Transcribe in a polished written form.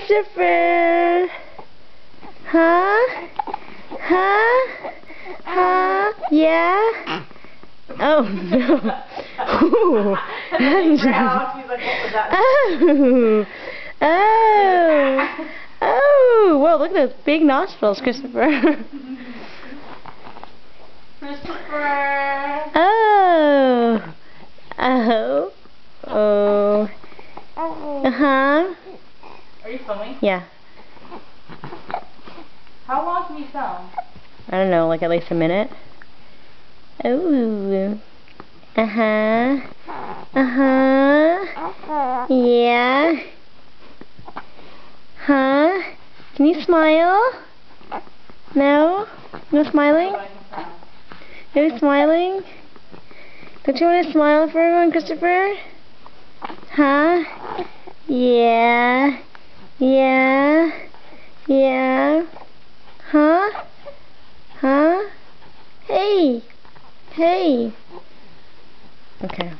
Christopher! Huh? Huh? Huh? Yeah? Oh, no. Ooh. Oh. Oh. Oh. Whoa, look at those big nostrils, Christopher. Christopher! Oh. Oh. Oh. Uh-huh. Are you filming? Yeah. How long can you film? I don't know, like at least a minute. Oh. Uh-huh. Uh-huh. Yeah. Huh? Can you smile? No? No smiling? No smiling? Don't you want to smile for everyone, Christopher? Huh? Yeah. Yeah. Yeah. Huh? Huh? Hey! Hey! Okay.